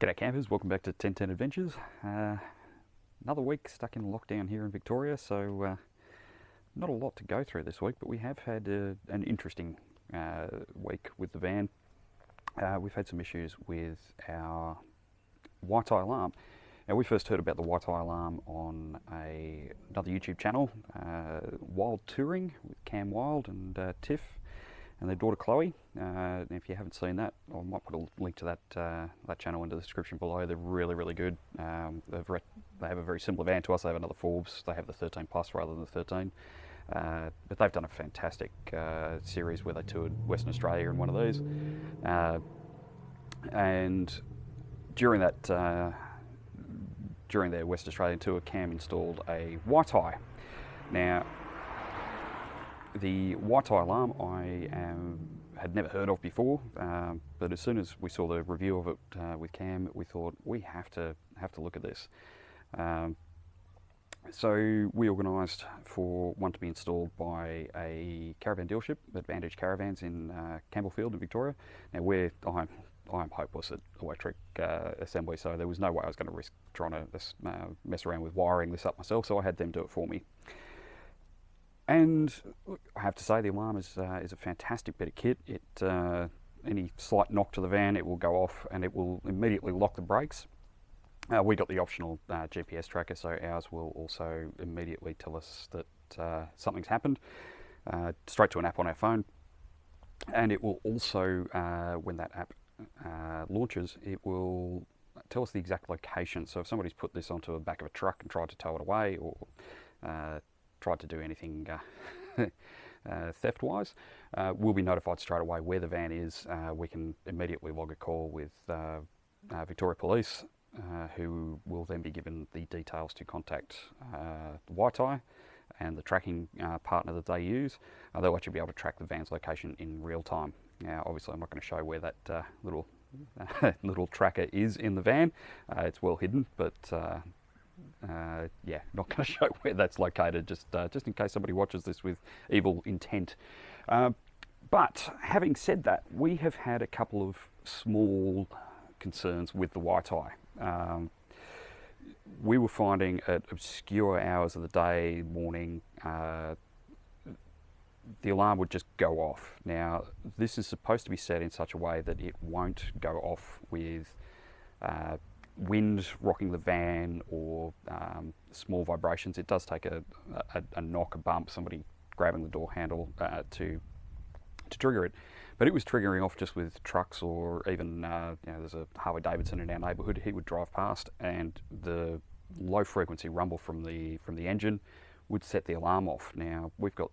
G'day campers, welcome back to 1010 Adventures. Another week stuck in lockdown here in Victoria, so not a lot to go through this week, but we have had an interesting week with the van. We've had some issues with our WiTi alarm. Now, we first heard about the WiTi alarm on another YouTube channel, Wild Touring with Cam Wild and Tiff and their daughter Chloe. And if you haven't seen that, I might put a link to that channel into the description below. They're really, really good. They have a very similar van to us. They have another Forbes. They have the 13 Plus rather than the 13. But they've done a fantastic series where they toured Western Australia in one of these. And during their Western Australian tour, Cam installed a WiTi. Now, the WiTi alarm I had never heard of before, but as soon as we saw the review of it with Cam, we thought we have to look at this. So we organised for one to be installed by a caravan dealership, Advantage Caravans in Campbellfield in Victoria. Now I'm hopeless at electric assembly, so there was no way I was going to risk trying to mess around with wiring this up myself, so I had them do it for me. And I have to say, the alarm is a fantastic bit of kit. Any slight knock to the van, it will go off and it will immediately lock the brakes. We got the optional GPS tracker, so ours will also immediately tell us that something's happened, straight to an app on our phone. And it will also, when that app launches, it will tell us the exact location. So if somebody's put this onto the back of a truck and tried to tow it away, or tried to do anything theft-wise, we'll be notified straight away where the van is. We can immediately log a call with Victoria Police, who will then be given the details to contact WiTi and the tracking partner that they use. They'll actually be able to track the van's location in real time. Now, obviously, I'm not going to show where that little tracker is in the van. It's well hidden, but yeah, not going to show where that's located, just in case somebody watches this with evil intent. But having said that, we have had a couple of small concerns with the WiTi. We were finding at obscure hours of the day, morning, the alarm would just go off. Now, this is supposed to be set in such a way that it won't go off with wind rocking the van or small vibrations. It does take a knock, a bump, somebody grabbing the door handle to trigger it. But it was triggering off just with trucks, or even there's a Harley Davidson in our neighbourhood. He would drive past, and the low frequency rumble from the engine would set the alarm off. Now, we've got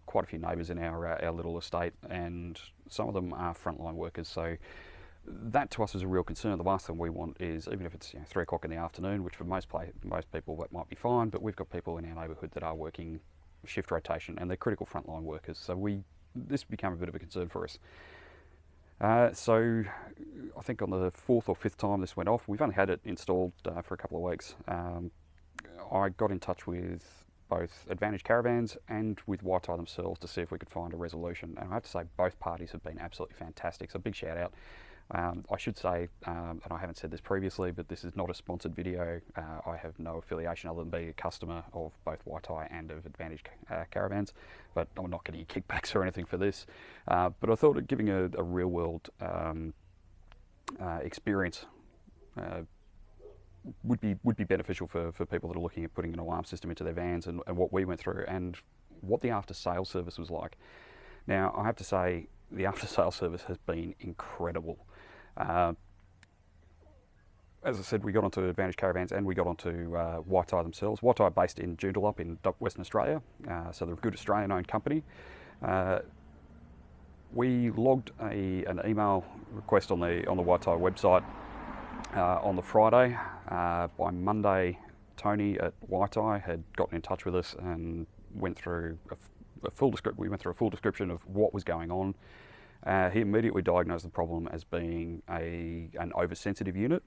quite a few neighbours in our little estate, and some of them are frontline workers, so that to us is a real concern. The last thing we want is, even if it's 3 o'clock in the afternoon, which for most people that might be fine, but we've got people in our neighbourhood that are working shift rotation, and they're critical frontline workers, so this became a bit of a concern for us. So I think on the 4th or 5th time this went off. We've only had it installed for a couple of weeks. I got in touch with both Advantage Caravans and with WiTi themselves to see if we could find a resolution. And I have to say, both parties have been absolutely fantastic. So big shout out. I should say, and I haven't said this previously, but this is not a sponsored video. I have no affiliation other than being a customer of both WiTi and of Advantage Caravans, but I'm not getting any kickbacks or anything for this. But I thought giving a real world experience would be beneficial for people that are looking at putting an alarm system into their vans, and what we went through and what the after sales service was like. Now, I have to say, the after sales service has been incredible. As I said, we got onto Advantage Caravans and we got onto WiTi themselves. WiTi are based in Joondalup in Western Australia, so they're a good Australian-owned company. We logged an email request on the WiTi website on the Friday. By Monday, Tony at WiTi had gotten in touch with us and went through we went through a full description of what was going on. He immediately diagnosed the problem as being an oversensitive unit.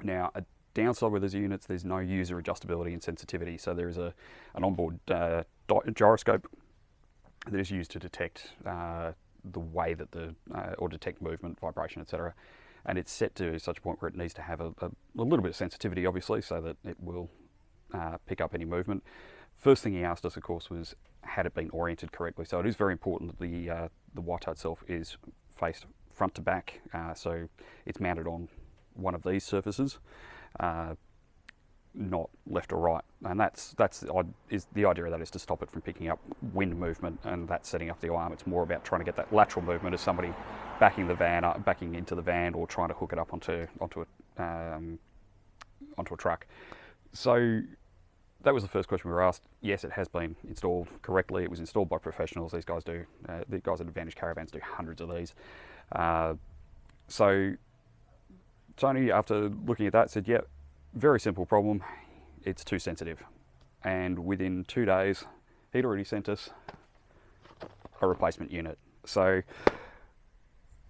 Now, a downside with these units, there's no user adjustability and sensitivity. So there is an onboard gyroscope that is used to detect the way that or detect movement, vibration, etc. and it's set to such a point where it needs to have a little bit of sensitivity, obviously, so that it will pick up any movement. First thing he asked us, of course, was had it been oriented correctly. So it is very important that the WiTi itself is faced front to back, so it's mounted on one of these surfaces, not left or right, and that's the idea of that is to stop it from picking up wind movement, and that's setting up the alarm. It's more about trying to get that lateral movement as somebody backing into the van, or trying to hook it up onto a truck. So that was the first question we were asked. Yes, it has been installed correctly. It was installed by professionals. These guys the guys at Advantage Caravans do hundreds of these. So Tony, after looking at that, said, "Yep, very simple problem. It's too sensitive." And within 2 days, he'd already sent us a replacement unit. So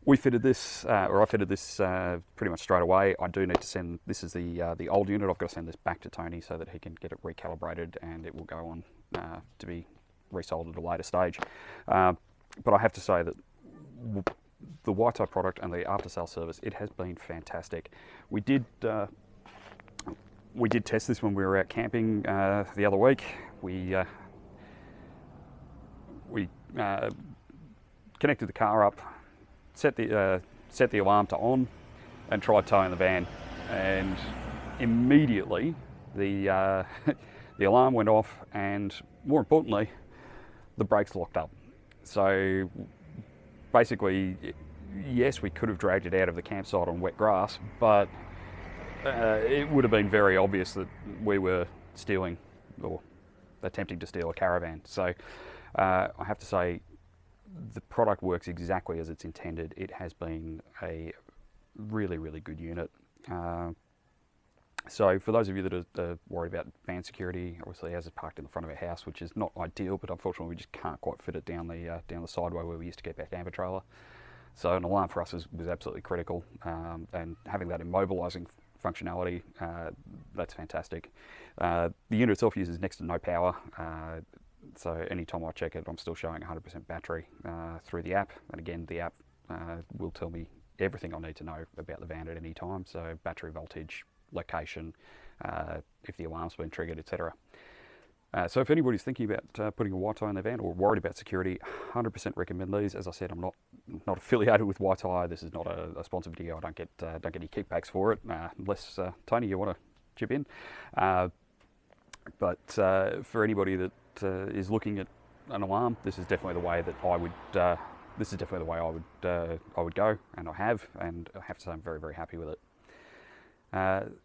we fitted this, or I fitted this pretty much straight away. I do need to send, this is the old unit, I've got to send this back to Tony so that he can get it recalibrated, and it will go on to be resold at a later stage. But I have to say that the WiTi product and the after-sale service, it has been fantastic. We did test this when we were out camping the other week. We connected the car up, set the alarm to on, and tried towing the van, and immediately the the alarm went off, and more importantly, the brakes locked up. So basically, yes, we could have dragged it out of the campsite on wet grass, but it would have been very obvious that we were stealing or attempting to steal a caravan. So I have to say, the product works exactly as it's intended. It has been a really, really good unit. So for those of you that are worried about van security, obviously ours is parked in the front of our house, which is not ideal, but unfortunately we just can't quite fit it down the sideway where we used to keep our camper trailer. So an alarm for us was absolutely critical, and having that immobilising functionality, that's fantastic. The unit itself uses next to no power, so anytime I check it, I'm still showing 100% battery through the app, and again, the app will tell me everything I need to know about the van at any time, so battery voltage, location, if the alarm's been triggered, etc. So if anybody's thinking about putting a WiTi in their van or worried about security, 100% recommend these. As I said, I'm not affiliated with WiTi. This is not a sponsored video. I don't get any kickbacks for it, unless Tony, you want to chip in. But for anybody that is looking at an alarm, this is definitely the way that I would. This is definitely the way I would go, and I have to say I'm very, very happy with it.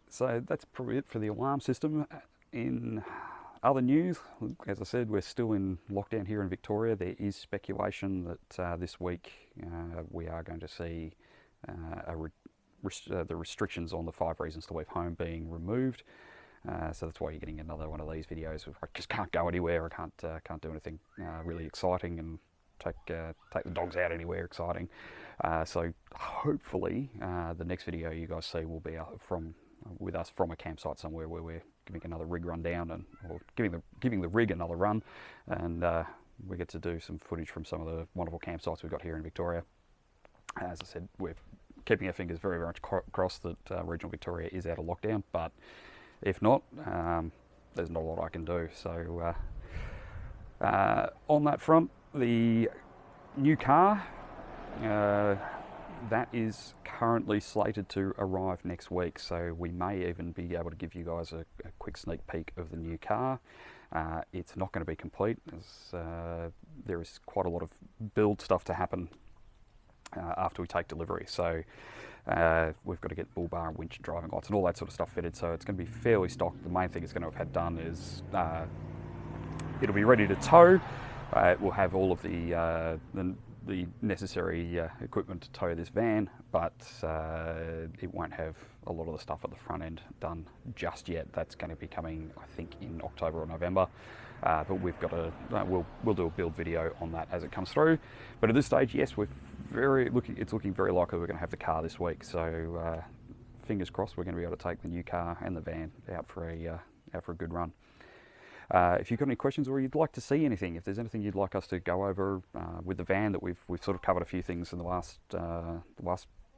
So that's probably it for the alarm system. In other news, as I said, we're still in lockdown here in Victoria. There is speculation that this week we are going to see the restrictions on the 5 reasons to leave home being removed. So that's why you're getting another one of these videos. I just can't go anywhere. I can't do anything really exciting and take the dogs out anywhere exciting. So hopefully the next video you guys see will be with us from a campsite somewhere where we're giving another rig run down, or giving the rig another run, and we get to do some footage from some of the wonderful campsites we've got here in Victoria. As I said, we're keeping our fingers very, very much crossed that regional Victoria is out of lockdown, but if not, there's not a lot I can do. So on that front, the new car, that is currently slated to arrive next week, so we may even be able to give you guys a quick sneak peek of the new car. It's not going to be complete, as there is quite a lot of build stuff to happen after we take delivery. So we've got to get bull bar and winch and driving lights and all that sort of stuff fitted, so it's going to be fairly stocked. The main thing it's going to have had done is it'll be ready to tow. It will have all of the necessary equipment to tow this van, but it won't have a lot of the stuff at the front end done just yet. That's going to be coming, I think, in October or November. But we've got we'll do a build video on that as it comes through. But at this stage, yes, it's looking very likely we're going to have the car this week. So fingers crossed, we're going to be able to take the new car and the van out for a good run. If you've got any questions or you'd like to see anything, if there's anything you'd like us to go over with the van, that we've sort of covered a few things in the last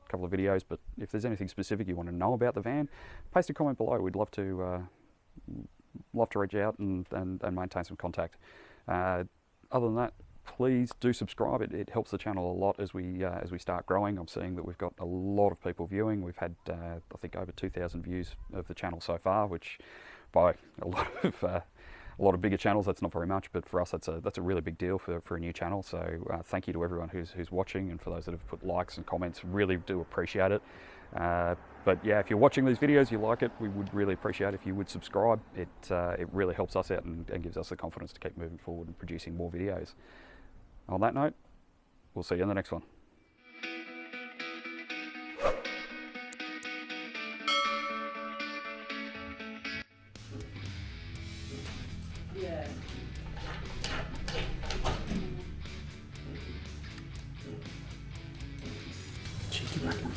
couple of videos, but if there's anything specific you want to know about the van, paste a comment below. We'd love to reach out and maintain some contact. Other than that, please do subscribe. It helps the channel a lot as we start growing. I'm seeing that we've got a lot of people viewing. We've had I think over 2,000 views of the channel so far, which by a lot of bigger channels that's not very much, but for us that's a really big deal for a new channel. So thank you to everyone who's watching, and for those that have put likes and comments, really do appreciate it. But yeah, if you're watching these videos, you like it, we would really appreciate if you would subscribe. It really helps us out and gives us the confidence to keep moving forward and producing more videos. On that note, we'll see you in the next one. Yeah. Cheeky bugger.